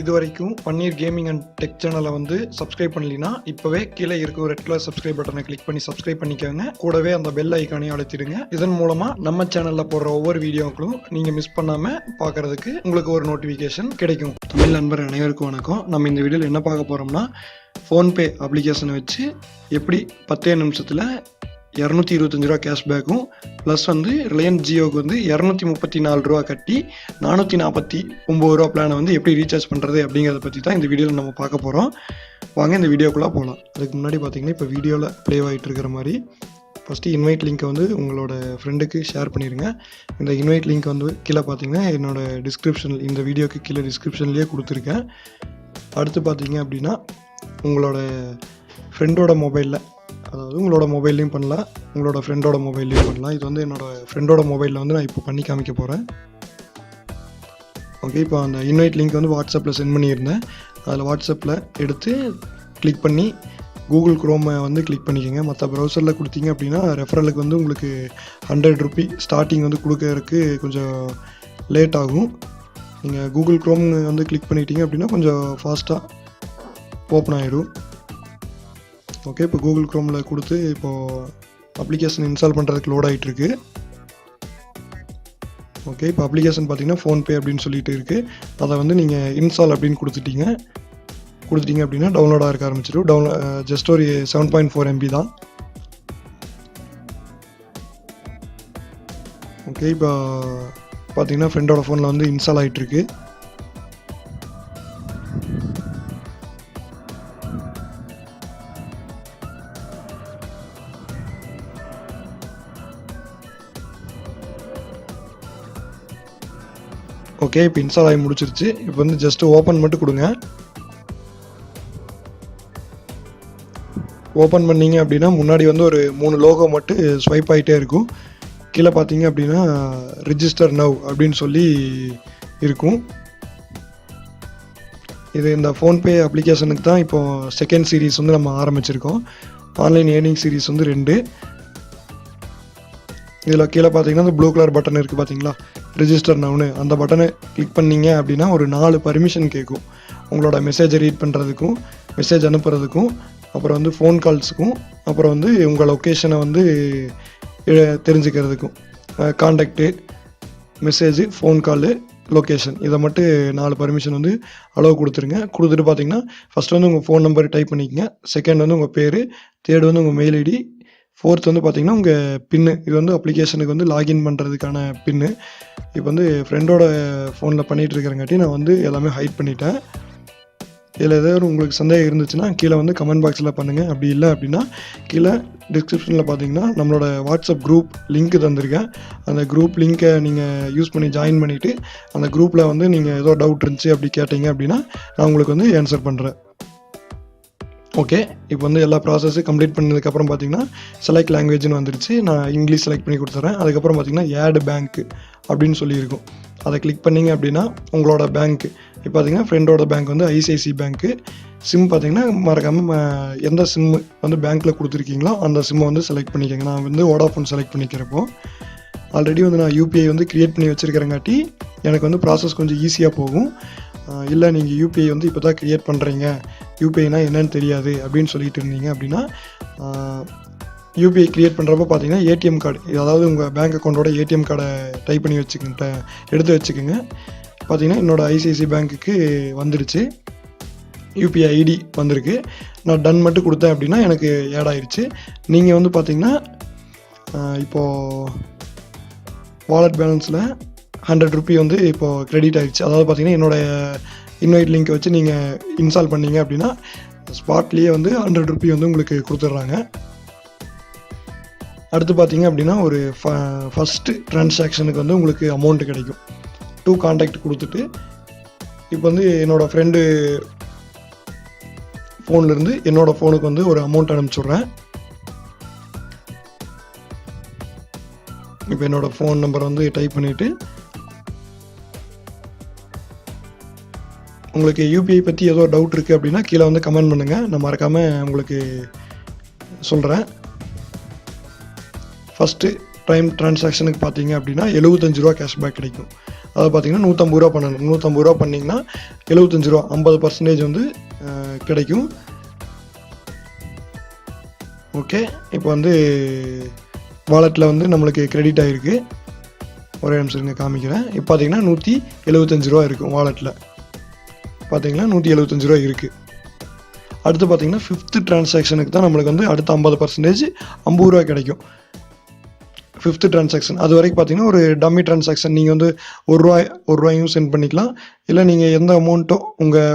இதுவரைக்கும் பன்னீர் gaming and tech சேனலை வந்து சப்ஸ்கிரைப் பண்ணலினா இப்போவே கீழே இருக்க ரெட் கலர் சப்ஸ்கிரைப் பட்டனை கிளிக் பண்ணி சப்ஸ்கிரைப் பண்ணிக்கோங்க. கூடவே அந்த பெல் ஐக்கானையும் அழுத்திடுங்க. இதன் மூலமாக நம்ம சேனலில் போடுற ஒவ்வொரு வீடியோக்களும் நீங்கள் மிஸ் பண்ணாமல் பார்க்கறதுக்கு உங்களுக்கு ஒரு நோட்டிஃபிகேஷன் கிடைக்கும். தமிழ் நண்பர் அனைவருக்கும் வணக்கம். நம்ம இந்த வீடியோவில் என்ன பார்க்க போகிறோம்னா, ஃபோன்பே அப்ளிகேஷனை வச்சு எப்படி 10 நிமிஷத்தில் 225 ரூபா கேஷ்பேக்கும் ப்ளஸ் வந்து ரிலையன்ஸ் ஜியோவுக்கு வந்து 234 ரூபா கட்டி 449 ரூபா பிளானை வந்து எப்படி ரீசார்ஜ் பண்ணுறது அப்படிங்கிறத பற்றி தான் இந்த வீடியோவில் நம்ம பார்க்க போகிறோம். வாங்க இந்த வீடியோக்குள்ளே போகலாம். அதுக்கு முன்னாடி பார்த்தீங்கன்னா இப்போ வீடியோவில் ப்ளே ஆகிட்டு இருக்கிற மாதிரி ஃபஸ்ட்டு இன்வைட் லிங்க்கை வந்து உங்களோட ஃப்ரெண்டுக்கு ஷேர் பண்ணிடுங்க. இந்த இன்வைட் லிங்க் வந்து கீழே பார்த்தீங்கன்னா என்னோடய டிஸ்கிரிப்ஷன், இந்த வீடியோக்கு கீழே டிஸ்கிரிப்ஷன்லேயே கொடுத்துருக்கேன். அடுத்து பார்த்தீங்க அப்படின்னா உங்களோட ஃப்ரெண்டோட மொபைலில், அதாவது உங்களோட மொபைல்லையும் பண்ணலாம், உங்களோட ஃப்ரெண்டோட மொபைல்லையும் பண்ணலாம். இது வந்து என்னோடய ஃப்ரெண்டோட மொபைலில் வந்து நான் இப்போ பண்ணி காமிக்க போகிறேன். ஓகே, இப்போ அந்த இன்வைட் லிங்க் வந்து வாட்ஸ்அப்பில் சென்ட் பண்ணியிருந்தேன். அதில் வாட்ஸ்அப்பில் எடுத்து கிளிக் பண்ணி கூகுள் குரோமை வந்து கிளிக் பண்ணிக்கோங்க. மற்ற ப்ரௌசரில் கொடுத்தீங்க அப்படின்னா ரெஃபரலுக்கு வந்து உங்களுக்கு 100 ரூபி ஸ்டார்டிங் வந்து கொடுக்கறதுக்கு கொஞ்சம் லேட் ஆகும். நீங்கள் கூகுள் குரோம் வந்து கிளிக் பண்ணிட்டீங்க அப்படின்னா கொஞ்சம் ஃபாஸ்ட்டாக ஓப்பன் ஆயிடும். ஓகே, இப்போ கூகுள் குரோமில் கொடுத்து இப்போது அப்ளிகேஷன் இன்ஸ்டால் பண்ணுறதுக்கு லோட் ஆகிட்டுருக்கு. ஓகே, இப்போ அப்ளிகேஷன் பார்த்தீங்கன்னா ஃபோன்பே அப்படின்னு சொல்லிட்டு இருக்குது. அதை வந்து நீங்கள் இன்ஸ்டால் அப்படின்னு கொடுத்துட்டீங்க அப்படின்னா டவுன்லோட் ஆக ஆரம்பிச்சிடும். ஜஸ்ட் ஒரு 7.4 MB தான். ஓகே, இப்போ பார்த்தீங்கன்னா ஃப்ரெண்டோட ஃபோனில் வந்து இன்ஸ்டால் ஆகிட்டுருக்கு. ஓகே, இப்போ இன்ஸ்டால் ஆகி முடிச்சிருச்சு. இப்போ வந்து ஜஸ்ட்டு ஓப்பன் மட்டும் கொடுங்க. ஓப்பன் பண்ணிங்க அப்படின்னா முன்னாடி வந்து ஒரு 3 லோகோ மட்டும் ஸ்வைப் ஆகிட்டே இருக்கும். கீழே பார்த்தீங்க அப்படின்னா ரிஜிஸ்டர் நவ் அப்படின்னு சொல்லி இருக்கும். இது இந்த ஃபோன்பே அப்ளிகேஷனுக்கு தான் இப்போது செகண்ட் சீரீஸ் வந்து நம்ம ஆரம்பிச்சிருக்கோம். ஆன்லைன் ஏர்னிங் சீரீஸ் வந்து 2. இதில் கீழே பார்த்தீங்கன்னா இந்த ப்ளூ கலர் பட்டன் இருக்குது பார்த்தீங்களா, ரிஜிஸ்டர் நவுன்னு, அந்த பட்டனை கிளிக் பண்ணிங்க அப்படின்னா ஒரு 4 பர்மிஷன் கேட்கும். உங்களோட மெசேஜை ரீட் பண்ணுறதுக்கும், மெசேஜ் அனுப்புறதுக்கும், அப்புறம் வந்து ஃபோன் கால்ஸுக்கும், அப்புறம் வந்து உங்கள் லொக்கேஷனை வந்து தெரிஞ்சுக்கிறதுக்கும், கான்டாக்டு, மெசேஜு, ஃபோன் காலு, லொக்கேஷன், இதை மட்டும் 4 பர்மிஷன் வந்து அளவு கொடுத்துருங்க. கொடுத்துட்டு பார்த்தீங்கன்னா ஃபஸ்ட் வந்து உங்கள் ஃபோன் நம்பர் டைப் பண்ணிக்கங்க, செகண்ட் வந்து உங்கள் பேர், தேர்டு வந்து உங்கள் மெயில் ஐடி, ஃபோர்த் வந்து பார்த்தீங்கன்னா உங்கள் பின்னு. இது வந்து அப்ளிகேஷனுக்கு வந்து லாகின் பண்ணுறதுக்கான பின்னு. இப்போ வந்து ஃப்ரெண்டோட ஃபோனில் பண்ணிகிட்டு இருக்கிறங்காட்டி நான் வந்து எல்லாமே ஹைட் பண்ணிட்டேன். இதில் ஏதாவது உங்களுக்கு சந்தேகம் இருந்துச்சுன்னா கீழே வந்து கமெண்ட் பாக்ஸில் பண்ணுங்கள். அப்படி இல்லை அப்படின்னா கீழே டிஸ்கிரிப்ஷனில் பார்த்தீங்கன்னா நம்மளோட வாட்ஸ்அப் குரூப் லிங்க் தந்திருக்கேன். அந்த குரூப் லிங்க்கை நீங்கள் யூஸ் பண்ணி ஜாயின் பண்ணிவிட்டு அந்த குரூப்பில் வந்து நீங்கள் ஏதோ டவுட் இருந்துச்சு அப்படி கேட்டீங்க அப்படின்னா நான் உங்களுக்கு வந்து ஆன்சர் பண்ணுறேன். ஓகே, இப்போ வந்து எல்லா ப்ராசஸும் கம்ப்ளீட் பண்ணதுக்கப்புறம் பார்த்தீங்கன்னா செலக்ட் லாங்குவேஜ்னு வந்துருச்சு. நான் இங்கிலீஷ் செலக்ட் பண்ணி கொடுத்துட்றேன். அதுக்கப்புறம் பார்த்தீங்கன்னா ஆட் பேங்க் அப்படின்னு சொல்லியிருக்கும். அதை கிளிக் பண்ணிங்க அப்படின்னா உங்களோட பேங்க்கு, இப்போ பார்த்தீங்கன்னா ஃப்ரெண்டோட பேங்க் வந்து ஐசிஐசி பேங்க்கு. சிம் பார்த்தீங்கன்னா மறக்காமல் எந்த சிம் வந்து பேங்க்கில் கொடுத்துருக்கீங்களோ அந்த சிம்மை வந்து செலக்ட் பண்ணிக்கோங்க. நான் வந்து வோடாஃபோன் செலக்ட் பண்ணிக்கிறப்போ ஆல்ரெடி வந்து நான் யூபிஐ வந்து க்ரியேட் பண்ணி வச்சுருக்கிறங்காட்டி எனக்கு வந்து ப்ராசஸ் கொஞ்சம் ஈஸியாக போகும். இல்லை நீங்கள் யூபிஐ வந்து இப்போ தான் க்ரியேட் பண்ணுறீங்க, யூபிஐனா என்னன்னு தெரியாது அப்படின்னு சொல்லிட்டு இருந்தீங்க அப்படின்னா யூபிஐ க்ரியேட் பண்ணுறப்போ பார்த்தீங்கன்னா ஏடிஎம் கார்டு, அதாவது உங்கள் பேங்க் அக்கௌண்ட்டோட ஏடிஎம் கார்டை டைப் பண்ணி எடுத்து வச்சுக்கோங்க. பார்த்தீங்கன்னா என்னோடய ஐசிஐசி பேங்க்குக்கு வந்துடுச்சு, யூபிஐ ஐடி வந்திருக்கு. நான் டன் மட்டும் கொடுத்தேன் அப்படின்னா எனக்கு ஆட் ஆயிடுச்சு. நீங்கள் வந்து பார்த்தீங்கன்னா இப்போது வாலெட் பேலன்ஸில் 100 ரூபி வந்து இப்போது க்ரெடிட் ஆகிடுச்சு. அதாவது பார்த்தீங்கன்னா என்னோடய இன்வைட் லிங்க்கை வச்சு நீங்கள் இன்ஸ்டால் பண்ணீங்க அப்படின்னா ஸ்பாட்லேயே வந்து 100 ரூபி வந்து உங்களுக்கு கொடுத்துட்றாங்க. அடுத்து பார்த்தீங்க அப்படின்னா ஒரு ஃபஸ்ட்டு ட்ரான்சாக்ஷனுக்கு வந்து உங்களுக்கு அமௌண்ட்டு கிடைக்கும். 2 கான்டாக்ட் கொடுத்துட்டு இப்போ வந்து என்னோடய ஃப்ரெண்டு ஃபோன்லேருந்து என்னோடய ஃபோனுக்கு வந்து ஒரு அமௌண்ட் அனுப்பிச்சுட்றேன். இப்போ என்னோடய ஃபோன் நம்பர் வந்து டைப் பண்ணிவிட்டு உங்களுக்கு யூபிஐ பற்றி ஏதோ டவுட் இருக்குது அப்படின்னா கீழே வந்து கமெண்ட் பண்ணுங்கள், நான் மறக்காமல் உங்களுக்கு சொல்கிறேன். ஃபஸ்ட்டு ப்ரைம் ட்ரான்சாக்ஷனுக்கு பார்த்தீங்க அப்படின்னா ரூ. 75 கேஷ்பேக் கிடைக்கும். அதாவது பார்த்தீங்கன்னா ரூ. 150 பண்ணணும். ரூ. 150 பண்ணிங்கன்னா ரூ. 75 50% வந்து கிடைக்கும். ஓகே, இப்போ வந்து வாலெட்டில் வந்து நம்மளுக்கு கிரெடிட் ஆகிருக்கு. ஒரே நிமிஷம் இருங்க காமிக்கிறேன். இப்போ பார்த்தீங்கன்னா ரூ. 175 இருக்கும் வாலெட்டில். பார்த்தீங்கன்னா ரூ. 175 இருக்குது. அடுத்து பார்த்தீங்கன்னா 5th ட்ரான்சாக்ஷனுக்கு தான் நம்மளுக்கு வந்து அடுத்த 50% ரூ. 50 கிடைக்கும். 5th ட்ரான்சாக்ஷன் அது வரைக்கும் பார்த்தீங்கன்னா ஒரு டம்மி ட்ரான்சாக்ஷன். நீங்கள் வந்து ரூ. 1 சென்ட் பண்ணிக்கலாம். இல்லை நீங்கள் எந்த அமௌண்ட்டோ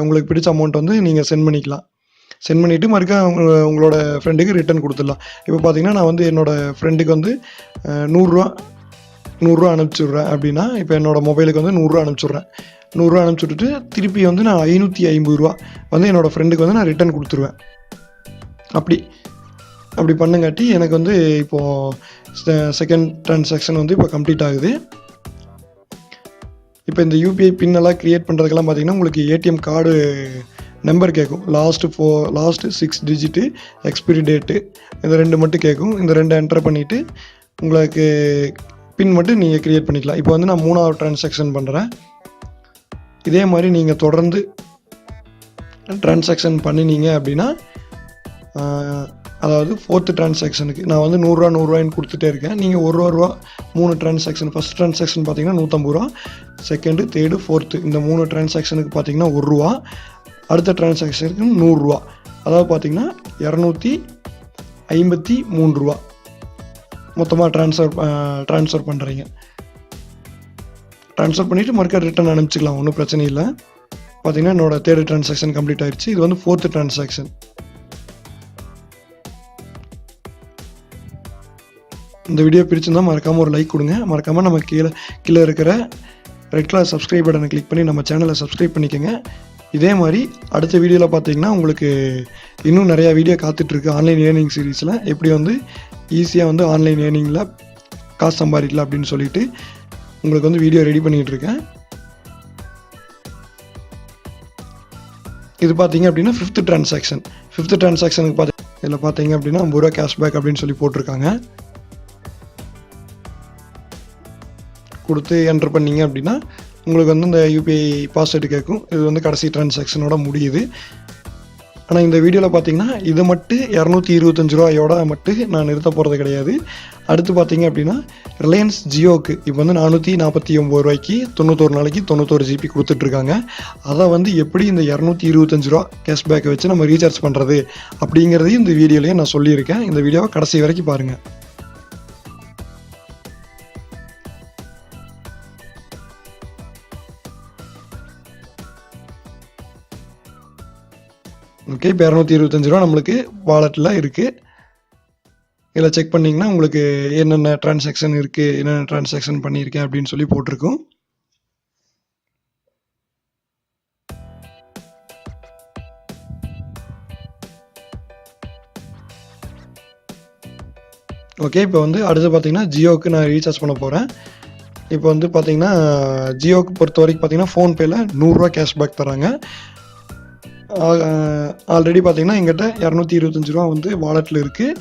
உங்களுக்கு பிடிச்ச அமௌண்ட் வந்து நீங்கள் சென்ட் பண்ணிக்கலாம். சென்ட் பண்ணிவிட்டு மறுக்கா உங்களோட ஃப்ரெண்டுக்கு ரிட்டன் கொடுத்துடலாம். இப்போ பார்த்தீங்கன்னா நான் வந்து என்னோடய ஃப்ரெண்டுக்கு வந்து நூறுரூவா அனுப்பிச்சுட்றேன் அப்படின்னா, இப்போ என்னோடய மொபைலுக்கு வந்து நூறுரூவா அனுப்பிச்சுட்றேன். நூறுரூவா அனுப்பிச்சுட்டு திருப்பி வந்து நான் ரூ. 550 வந்து என்னோடய ஃப்ரெண்டுக்கு வந்து நான் ரிட்டன் கொடுத்துருவேன். அப்படி பண்ணுங்காட்டி எனக்கு வந்து இப்போது செகண்ட் ட்ரான்சாக்ஷன் வந்து இப்போ கம்ப்ளீட் ஆகுது. இப்போ இந்த யூபிஐ பின்னெல்லாம் க்ரியேட் பண்ணுறதுக்கெல்லாம் பார்த்தீங்கன்னா உங்களுக்கு ஏடிஎம் கார்டு நம்பர் கேட்கும். லாஸ்ட் 6 டிஜிட்டு, எக்ஸ்பிரி டேட்டு, இந்த 2 மட்டும் கேட்கும். இந்த 2 என்டர் பண்ணிவிட்டு உங்களுக்கு பின் மட்டும் நீங்கள் க்ரியேட் பண்ணிக்கலாம். இப்போ வந்து நான் 3வது ட்ரான்சாக்ஷன் பண்ணுறேன். இதே மாதிரி நீங்கள் தொடர்ந்து ட்ரான்சாக்ஷன் பண்ணினீங்க அப்படின்னா, அதாவது 4th ட்ரான்சாக்ஷனுக்கு நான் வந்து நூறுரூவான்னு கொடுத்துட்டே இருக்கேன். நீங்கள் ரூ. 3 ட்ரான்சாக்ஷன். ஃபஸ்ட் ட்ரான்சாக்ஷன் பார்த்தீங்கன்னா ரூ. 150, செகண்டு, தேர்டு, 4th இந்த 3 ட்ரான்சாக்ஷனுக்கு பார்த்தீங்கன்னா ரூ. 1. அடுத்த ட்ரான்சாக்ஷனுக்கு ரூ. 100. அதாவது பார்த்தீங்கன்னா ரூ. 253 மொத்தமாக ட்ரான்ஸ்ஃபர் பண்ணுறீங்க. ட்ரான்ஸ்ஃபர் பண்ணிவிட்டு மறுக்க ரிட்டன் அனுப்பிச்சிக்கலாம், ஒன்றும் பிரச்சனை இல்லை. பார்த்தீங்கன்னா என்னோடய 3rd ட்ரான்சாக்ஷன் கம்ப்ளீட் ஆகிடுச்சு. இது வந்து 4th ட்ரான்சாக்ஷன். இந்த வீடியோ பிடிச்சிருந்தால் மறக்காமல் ஒரு லைக் கொடுங்க. மறக்காமல் நம்ம கீழே இருக்கிற ரெட் கலர் சப்ஸ்கிரைப் பட்டனை கிளிக் பண்ணி நம்ம சேனலை சப்ஸ்கிரைப் பண்ணிக்கோங்க. இதே மாதிரி அடுத்த வீடியோவில் பார்த்தீங்கன்னா உங்களுக்கு இன்னும் நிறையா வீடியோ காத்துட்ருக்கு. ஆன்லைன் ஏர்னிங் சீரீஸில் எப்படி வந்து ஈஸியாக வந்து ஆன்லைன் ஏர்னிங்கில் காசு சம்பாதிக்கலாம் அப்படின்னு சொல்லிட்டு உங்களுக்கு வந்து வீடியோ ரெடி பண்ணிகிட்ருக்கேன். இது பார்த்தீங்க அப்படின்னா 5th ட்ரான்சாக்ஷன். 5th ட்ரான்சாக்ஷனுக்கு இதில் பார்த்தீங்க அப்படின்னா ரூ. 50 கேஷ்பேக் அப்படின்னு சொல்லி போட்டிருக்காங்க. கொடுத்து என்ட்ரு பண்ணிங்க அப்படின்னா உங்களுக்கு வந்து இந்த யூபிஐ பாஸ்வேர்டு கேட்கும். இது வந்து கடைசி ட்ரான்சாக்ஷனோட முடியுது. ஆனால் இந்த வீடியோவில் பார்த்தீங்கன்னா இது மட்டும் ரூ. 225 மட்டும் நான் நிறுத்த போகிறது கிடையாது. அடுத்து பார்த்தீங்க அப்படின்னா ரிலையன்ஸ் ஜியோக்கு இப்போ வந்து ரூ. 449 91 நாளைக்கு 91 GB கொடுத்துட்ருக்காங்க. அதை வந்து எப்படி இந்த ரூ. 225 கேஷ்பேக்கை வச்சு நம்ம ரீசார்ஜ் பண்ணுறது அப்படிங்கிறதையும் இந்த வீடியோலேயே நான் சொல்லியிருக்கேன். இந்த வீடியோவை கடைசி வரைக்கும் பாருங்கள். ஓகே, இப்போ ரூ. 225 நம்மளுக்கு வாலெட்டில் இருக்குது. இதில் செக் பண்ணிங்கன்னா உங்களுக்கு என்னென்ன ட்ரான்சாக்ஷன் இருக்குது, என்னென்ன ட்ரான்சாக்ஷன் பண்ணியிருக்கேன் அப்படின்னு சொல்லி போட்டிருக்கும். ஓகே, இப்போ வந்து அடுத்து பார்த்தீங்கன்னா ஜியோவுக்கு நான் ரீசார்ஜ் பண்ண போகிறேன். இப்போ வந்து பார்த்தீங்கன்னா ஜியோவுக்கு பொறுத்த வரைக்கும் பார்த்தீங்கன்னா ஃபோன்பேயில் ரூ. 100 கேஷ்பேக் தராங்க. ஆல்ரெடி பார்த்தீங்கன்னா எங்கிட்ட ரூ. 225 வந்து வாலெட்டில் இருக்குது.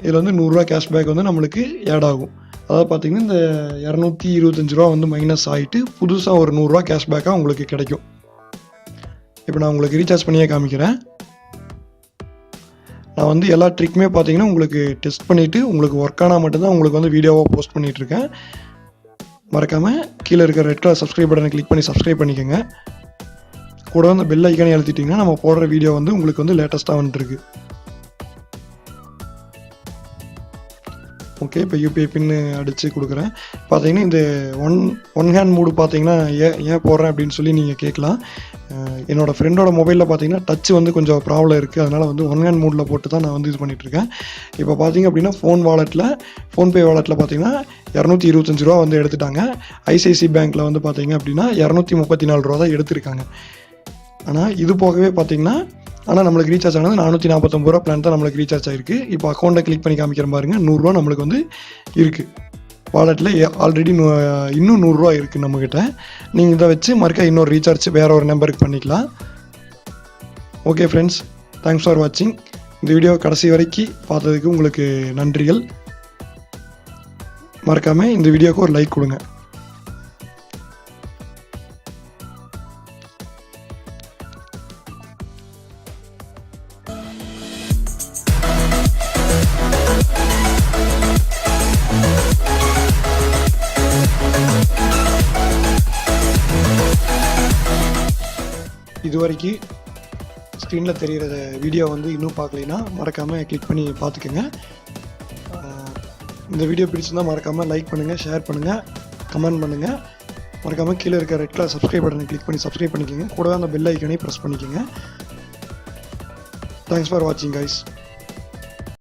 இதில் வந்து ரூ. 100 கேஷ்பேக் வந்து நம்மளுக்கு ஆட் ஆகும். அதாவது பார்த்தீங்கன்னா இந்த ரூ. 225 வந்து மைனஸ் ஆகிட்டு புதுசாக ஒரு ரூ. 100 கேஷ்பேக்காக உங்களுக்கு கிடைக்கும். இப்போ நான் உங்களுக்கு ரீசார்ஜ் பண்ணியே காமிக்கிறேன். நான் வந்து எல்லா ட்ரிக்குமே பார்த்தீங்கன்னா உங்களுக்கு டெஸ்ட் பண்ணிவிட்டு உங்களுக்கு ஒர்க் ஆனால் மட்டும்தான் உங்களுக்கு வந்து வீடியோவாக போஸ்ட் பண்ணிகிட்ருக்கேன். மறக்காமல் கீழே இருக்கிற ரெட் கலர் சப்ஸ்கிரைப் பட்டனை கிளிக் பண்ணி சப்ஸ்கிரைப் பண்ணிக்கோங்க. கூட வந்து பெல் ஐக்கானே அழுத்திட்டிங்கன்னா நம்ம போடுற வீடியோ வந்து உங்களுக்கு வந்து லேட்டஸ்ட்டாக வந்துருக்கு. ஓகே, இப்போ யூபிஐ பின்னு அடித்து கொடுக்குறேன். பார்த்தீங்கன்னா இந்த ஒன் ஹேண்ட் மூடு பார்த்தீங்கன்னா ஏன் போடுறேன் அப்படின்னு சொல்லி நீங்கள் கேட்கலாம். என்னோடய ஃப்ரெண்டோட மொபைலில் பார்த்தீங்கன்னா டச் வந்து கொஞ்சம் ப்ராப்ளம் இருக்குது. அதனால் வந்து ஒன் ஹேண்ட் மூடில் போட்டு தான் நான் வந்து இது பண்ணிகிட்ருக்கேன். இப்போ பார்த்தீங்க அப்படின்னா ஃபோன்பே வாலெட்டில் பார்த்தீங்கன்னா ரூ. 225 வந்து எடுத்துட்டாங்க. ஐசிஐசி பேங்க்கில் வந்து பார்த்தீங்க அப்படின்னா ரூ. 234 தான் எடுத்திருக்காங்க. ஆனால் இது போகவே பார்த்தீங்கன்னா நம்மளுக்கு ரீசார்ஜ் ஆனது ரூ. 449 பிளான் தான் நம்மளுக்கு ரீசார்ஜ் ஆகிருக்கு. இப்போ அக்கௌண்ட்டை கிளிக் பண்ணி காமிக்கிற பாருங்க, ரூ. 100 நம்மளுக்கு வந்து இருக்குது வாலெட்டில். ஆல்ரெடி இன்னும் ரூ. 100 இருக்குது நம்மக்கிட்ட. நீங்கள் இதை வச்சு மறுக்க இன்னொரு ரீசார்ஜ் வேறு ஒரு நம்பருக்கு பண்ணிக்கலாம். ஓகே ஃப்ரெண்ட்ஸ், தேங்க்ஸ் ஃபார் வாட்சிங். இந்த வீடியோ கடைசி வரைக்கும் பார்த்ததுக்கு உங்களுக்கு நன்றிகள். மறக்காமல் இந்த வீடியோவுக்கு ஒரு லைக் கொடுங்க. இதுவரைக்கும் ஸ்க்ரீனில் தெரிகிற வீடியோ வந்து இன்னும் பார்க்கலைன்னா மறக்காமல் கிளிக் பண்ணி பார்த்துக்கோங்க. இந்த வீடியோ பிடிச்சிருந்தால் மறக்காமல் லைக் பண்ணுங்கள், ஷேர் பண்ணுங்கள், கமெண்ட் பண்ணுங்கள். மறக்காமல் கீழே இருக்க ரெட் கலர் சப்ஸ்கிரைப் பட்டனை கிளிக் பண்ணி சப்ஸ்கிரைப் பண்ணிக்கோங்க. கூடவே அந்த பெல் ஐக்கனையும் ப்ரெஸ் பண்ணிக்கோங்க. தேங்க்ஸ் ஃபார் வாட்சிங் கைஸ்.